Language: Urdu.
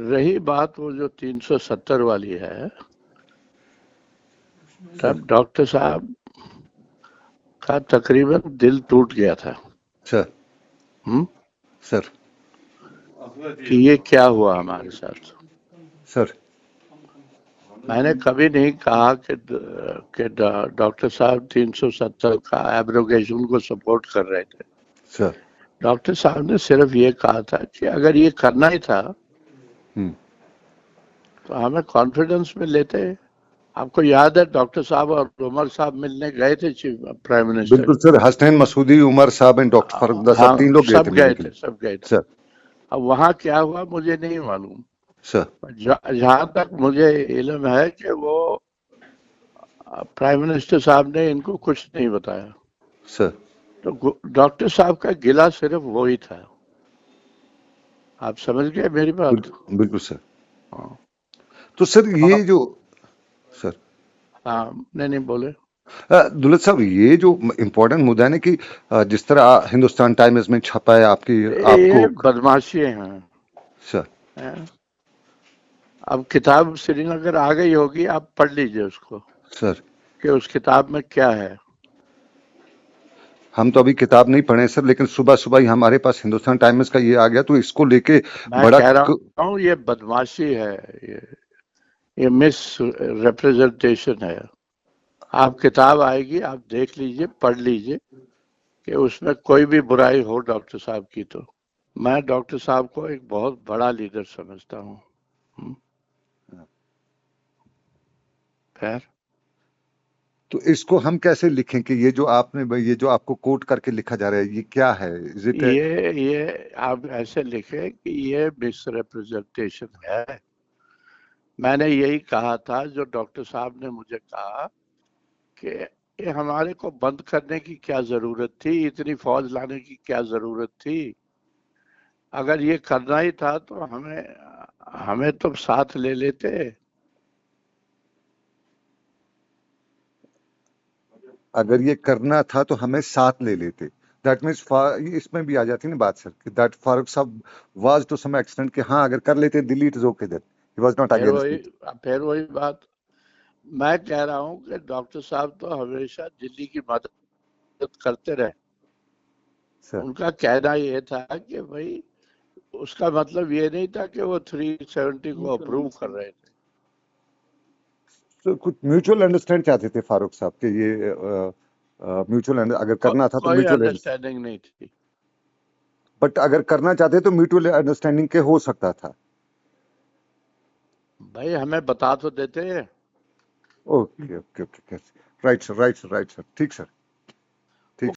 رہی بات وہ جو 370 والی ہے، سر تب ڈاکٹر صاحب کا تقریباً دل ٹوٹ گیا تھا سر ہم؟ سر کہ یہ کیا ہوا ہمارے ساتھ. سر میں نے کبھی نہیں کہا کہ ڈاکٹر صاحب 370 کا ایبروگیشن کو سپورٹ کر رہے تھے. سر ڈاکٹر صاحب نے صرف یہ کہا تھا کہ اگر یہ کرنا ہی تھا ہم، تو ہمیں کانفیڈنس میں لیتے. آپ کو یاد ہے ڈاکٹر صاحب اور عمر صاحب ملنے گئے تھے چیف پرائم منسٹر بالکل سر، حسنین مسعودی، عمر صاحب اینڈ ڈاکٹر فاروق ہاں صاحب، 3 لوگ گئے تھے سب ملنے گئے کے تھے لیے. سب گئے تھے. سر اب وہاں کیا ہوا مجھے نہیں معلوم. سر جہاں تک مجھے علم ہے کہ وہ پرائم منسٹر صاحب نے ان کو کچھ نہیں بتایا. سر تو ڈاکٹر صاحب کا گلہ صرف وہی تھا. آپ سمجھ گئے میری بات؟ بالکل سر. ہاں تو سر یہ جو سر ہاں نہیں بولے. دولت صاحب، یہ جو امپورٹنٹ مدعا ہے نا کہ جس طرح ہندوستان ٹائمز میں چھپا ہے آپ یہ کو. بدماشی ہیں. سر اب کتاب سری نگر آ گئی ہوگی، آپ پڑھ لیجئے اس کو سر کہ اس کتاب میں کیا ہے. ہم تو ابھی کتاب نہیں پڑھے سر، لیکن صبح صبح ہی ہمارے پاس ہندوستان ٹائمز کا یہ آ گیا، تو اس کو لے کے میں بڑا کہہ رہا ہوں یہ بدماشی ہے، یہ مس ریپریزنٹیشن ہے. آپ کتاب آئے گی، آپ دیکھ لیجئے، پڑھ لیجئے کہ اس میں کوئی بھی برائی ہو ڈاکٹر صاحب کی. تو میں ڈاکٹر صاحب کو ایک بہت بڑا لیڈر سمجھتا ہوں. خیر تو اس کو ہم کیسے لکھیں کہ یہ جو آپ کو کوٹ کر کے لکھا جا رہا ہے یہ کیا ہے؟ یہ آپ ایسے لکھیں کہ یہ مس ریپریزنٹیشن ہے. میں نے یہی کہا تھا جو ڈاکٹر صاحب نے مجھے کہا کہ یہ ہمارے کو بند کرنے کی کیا ضرورت تھی، اتنی فوج لانے کی کیا ضرورت تھی. اگر یہ کرنا ہی تھا تو ہمیں تو ساتھ لے لیتے. اگر یہ کرنا تھا تو ہمیں ساتھ لے لیتے. دیٹ مینس اس میں بھی آ جاتی نا بات سر کہ دیٹ فاروق صاحب واز ٹو سم ایکسٹینٹ کہ ہاں اگر کر لیتے delete is okay, that he was not against. پھر وہی بات میں کہہ رہا ہوں کہ ڈاکٹر صاحب تو ہمیشہ دلی کی مدد کرتے رہے. ان کا کہنا یہ تھا کہ بھائی اس کا مطلب یہ نہیں تھا کہ وہ 370 کو اپروو کر رہے تھے. کچھ میوچل انڈرسٹینڈ چاہتے تھے فاروق صاحب کہ یہ میوچل اگر کرنا تھا تو کوئی میوچل انڈرسٹینڈنگ نہیں تھی. بٹ اگر کرنا چاہتے تو میوچل انڈرسٹینڈنگ کے ہو سکتا تھا. بھائی ہمیں بتا تو دیتے. Okay okay okay, right sir, right sir, right sir, ٹھیک سر.